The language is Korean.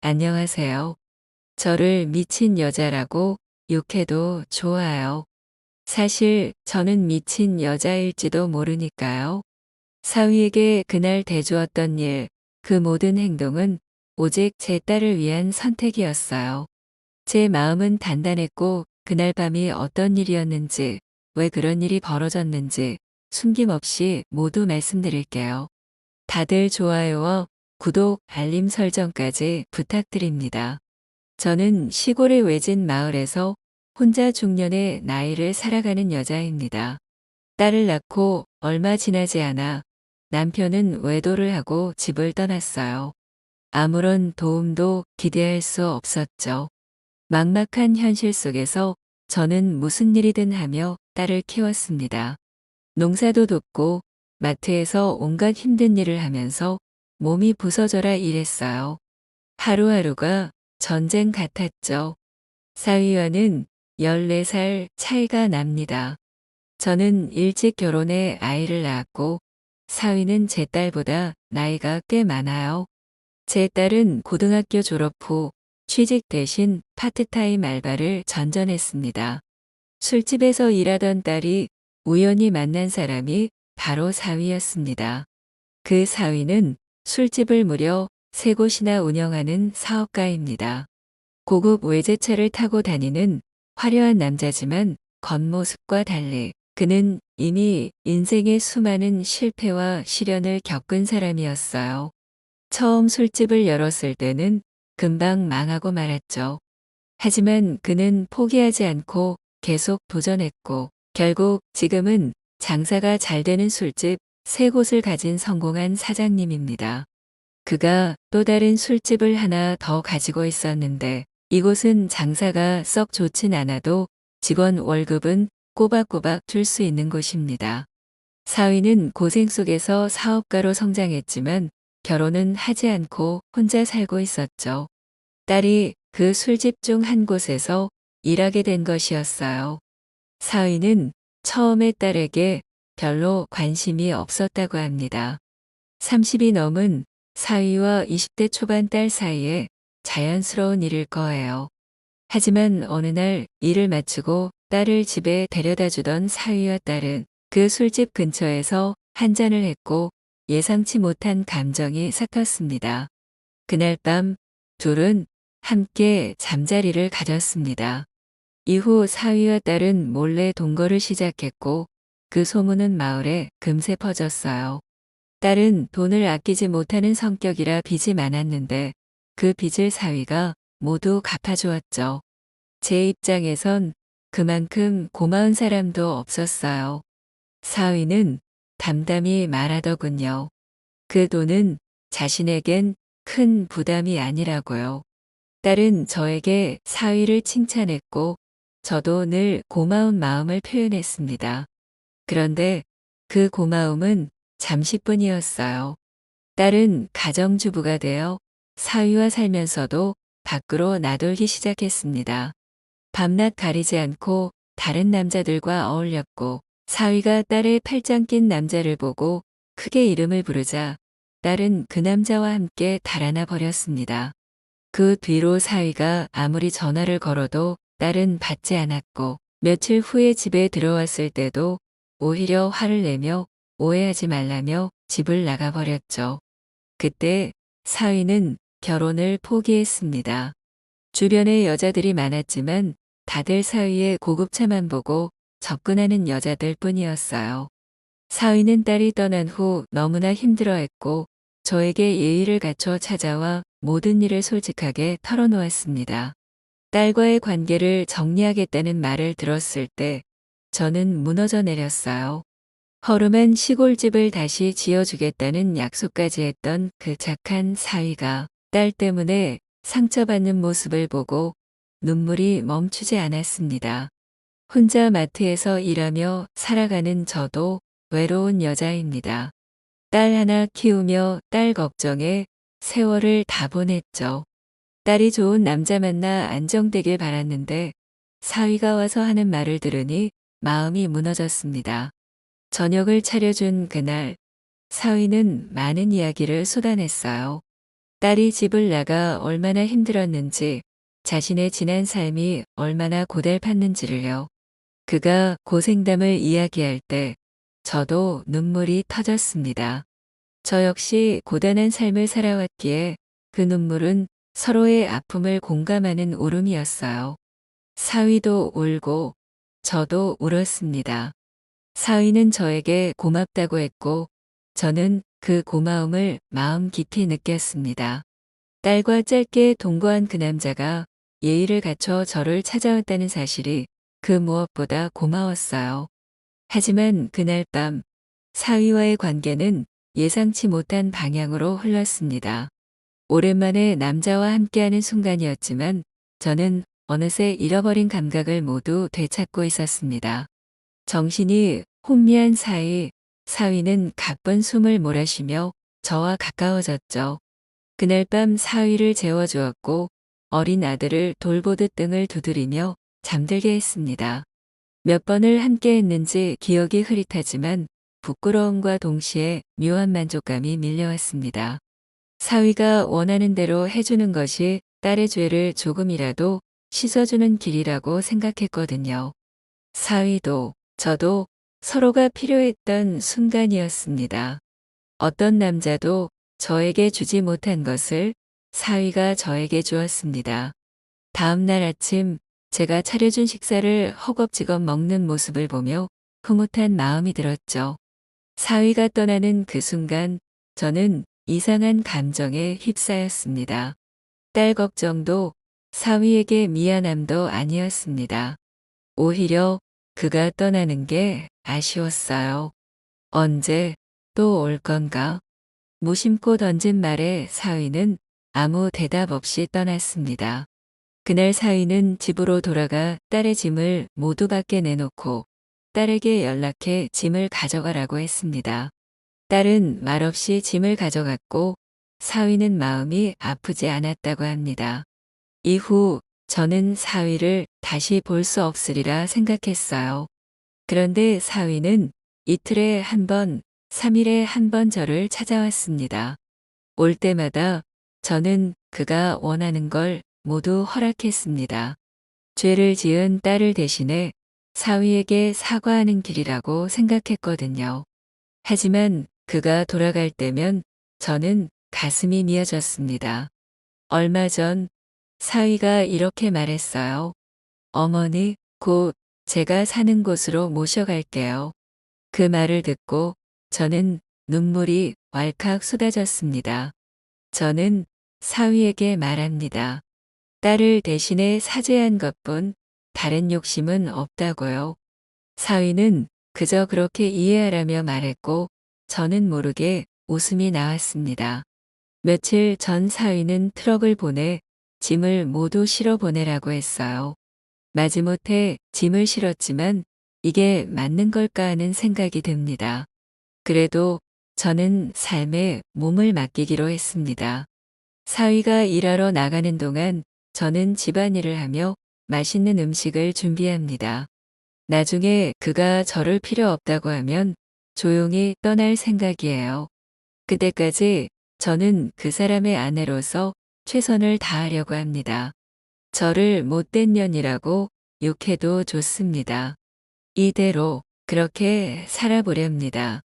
안녕하세요. 저를 미친 여자라고 욕해도 좋아요. 사실 저는 미친 여자일지도 모르니까요. 사위에게 그날 대주었던 일, 그 모든 행동은 오직 제 딸을 위한 선택이었어요. 제 마음은 단단했고 그날 밤이 어떤 일이었는지, 왜 그런 일이 벌어졌는지 숨김없이 모두 말씀드릴게요. 다들 좋아요와 구독, 알림 설정까지 부탁드립니다. 저는 시골의 외진 마을에서 혼자 중년의 나이를 살아가는 여자입니다. 딸을 낳고 얼마 지나지 않아 남편은 외도를 하고 집을 떠났어요. 아무런 도움도 기대할 수 없었죠. 막막한 현실 속에서 저는 무슨 일이든 하며 딸을 키웠습니다. 농사도 돕고 마트에서 온갖 힘든 일을 하면서 몸이 부서져라 일했어요. 하루하루가 전쟁 같았죠. 사위와는 14살 차이가 납니다. 저는 일찍 결혼해 아이를 낳았고 사위는 제 딸보다 나이가 꽤 많아요. 제 딸은 고등학교 졸업 후 취직 대신 파트타임 알바를 전전했습니다. 술집에서 일하던 딸이 우연히 만난 사람이 바로 사위였습니다. 그 사위는 술집을 무려 3곳이나 운영하는 사업가입니다. 고급 외제차를 타고 다니는 화려한 남자지만 겉모습과 달리 그는 이미 인생의 수많은 실패와 시련을 겪은 사람이었어요. 처음 술집을 열었을 때는 금방 망하고 말았죠. 하지만 그는 포기하지 않고 계속 도전했고 결국 지금은 장사가 잘 되는 술집 3곳을 가진 성공한 사장님입니다. 그가 또 다른 술집을 하나 더 가지고 있었는데 이곳은 장사가 썩 좋진 않아도 직원 월급은 꼬박꼬박 줄 수 있는 곳입니다. 사위는 고생 속에서 사업가로 성장했지만 결혼은 하지 않고 혼자 살고 있었죠. 딸이 그 술집 중 한 곳에서 일하게 된 것이었어요. 사위는 처음에 딸에게 별로 관심이 없었다고 합니다. 30이 넘은 사위와 20대 초반 딸 사이에 자연스러운 일일 거예요. 하지만 어느 날 일을 마치고 딸을 집에 데려다 주던 사위와 딸은 그 술집 근처에서 한 잔을 했고 예상치 못한 감정이 섞였습니다. 그날 밤 둘은 함께 잠자리를 가졌습니다. 이후 사위와 딸은 몰래 동거를 시작했고 그 소문은 마을에 금세 퍼졌어요. 딸은 돈을 아끼지 못하는 성격이라 빚이 많았는데 그 빚을 사위가 모두 갚아주었죠. 제 입장에선 그만큼 고마운 사람도 없었어요. 사위는 담담히 말하더군요. 그 돈은 자신에겐 큰 부담이 아니라고요. 딸은 저에게 사위를 칭찬했고 저도 늘 고마운 마음을 표현했습니다. 그런데 그 고마움은 잠시뿐이었어요. 딸은 가정주부가 되어 사위와 살면서도 밖으로 나돌기 시작했습니다. 밤낮 가리지 않고 다른 남자들과 어울렸고 사위가 딸의 팔짱 낀 남자를 보고 크게 이름을 부르자 딸은 그 남자와 함께 달아나 버렸습니다. 그 뒤로 사위가 아무리 전화를 걸어도 딸은 받지 않았고 며칠 후에 집에 들어왔을 때도 오히려 화를 내며 오해하지 말라며 집을 나가버렸죠. 그때 사위는 결혼을 포기했습니다. 주변에 여자들이 많았지만 다들 사위의 고급차만 보고 접근하는 여자들 뿐이었어요. 사위는 딸이 떠난 후 너무나 힘들어했고 저에게 예의를 갖춰 찾아와 모든 일을 솔직하게 털어놓았습니다. 딸과의 관계를 정리하겠다는 말을 들었을 때 저는 무너져 내렸어요. 허름한 시골집을 다시 지어주겠다는 약속까지 했던 그 착한 사위가 딸 때문에 상처받는 모습을 보고 눈물이 멈추지 않았습니다. 혼자 마트에서 일하며 살아가는 저도 외로운 여자입니다. 딸 하나 키우며 딸 걱정에 세월을 다 보냈죠. 딸이 좋은 남자 만나 안정되길 바랐는데 사위가 와서 하는 말을 들으니 마음이 무너졌습니다. 저녁을 차려준 그날 사위는 많은 이야기를 쏟아냈어요. 딸이 집을 나가 얼마나 힘들었는지, 자신의 지난 삶이 얼마나 고달팠는지를요. 그가 고생담을 이야기할 때 저도 눈물이 터졌습니다. 저 역시 고단한 삶을 살아왔기에 그 눈물은 서로의 아픔을 공감하는 울음이었어요. 사위도 울고 저도 울었습니다. 사위는 저에게 고맙다고 했고 저는 그 고마움을 마음 깊이 느꼈습니다. 딸과 짧게 동거한 그 남자가 예의를 갖춰 저를 찾아왔다는 사실이 그 무엇보다 고마웠어요. 하지만 그날 밤 사위와의 관계는 예상치 못한 방향으로 흘렀습니다. 오랜만에 남자와 함께하는 순간이었지만 저는 어느새 잃어버린 감각을 모두 되찾고 있었습니다. 정신이 혼미한 사이 사위는 가쁜 숨을 몰아쉬며 저와 가까워졌죠. 그날 밤 사위를 재워주었고 어린 아들을 돌보듯 등을 두드리며 잠들게 했습니다. 몇 번을 함께 했는지 기억이 흐릿하지만 부끄러움과 동시에 묘한 만족감이 밀려왔습니다. 사위가 원하는 대로 해주는 것이 딸의 죄를 조금이라도 씻어주는 길이라고 생각했거든요. 사위도 저도 서로가 필요했던 순간이었습니다. 어떤 남자도 저에게 주지 못한 것을 사위가 저에게 주었습니다. 다음 날 아침 제가 차려준 식사를 허겁지겁 먹는 모습을 보며 흐뭇한 마음이 들었죠. 사위가 떠나는 그 순간 저는 이상한 감정에 휩싸였습니다. 딸 걱정도 사위에게 미안함도 아니었습니다. 오히려 그가 떠나는 게 아쉬웠어요. 언제 또 올 건가? 무심코 던진 말에 사위는 아무 대답 없이 떠났습니다. 그날 사위는 집으로 돌아가 딸의 짐을 모두 밖에 내놓고 딸에게 연락해 짐을 가져가라고 했습니다. 딸은 말없이 짐을 가져갔고 사위는 마음이 아프지 않았다고 합니다. 이후 저는 사위를 다시 볼 수 없으리라 생각했어요. 그런데 사위는 이틀에 한 번, 3일에 한 번 저를 찾아왔습니다. 올 때마다 저는 그가 원하는 걸 모두 허락했습니다. 죄를 지은 딸을 대신해 사위에게 사과하는 길이라고 생각했거든요. 하지만 그가 돌아갈 때면 저는 가슴이 미어졌습니다. 얼마 전 사위가 이렇게 말했어요. 어머니, 곧 제가 사는 곳으로 모셔갈게요. 그 말을 듣고 저는 눈물이 왈칵 쏟아졌습니다. 저는 사위에게 말합니다. 딸을 대신해 사죄한 것뿐 다른 욕심은 없다고요. 사위는 그저 그렇게 이해하라며 말했고 저는 모르게 웃음이 나왔습니다. 며칠 전 사위는 트럭을 보내 짐을 모두 실어 보내라고 했어요. 마지못해 짐을 실었지만 이게 맞는 걸까 하는 생각이 듭니다. 그래도 저는 삶에 몸을 맡기기로 했습니다. 사위가 일하러 나가는 동안 저는 집안일을 하며 맛있는 음식을 준비합니다. 나중에 그가 저를 필요 없다고 하면 조용히 떠날 생각이에요. 그때까지 저는 그 사람의 아내로서 최선을 다하려고 합니다. 저를 못된 년이라고 욕해도 좋습니다. 이대로 그렇게 살아보렵니다.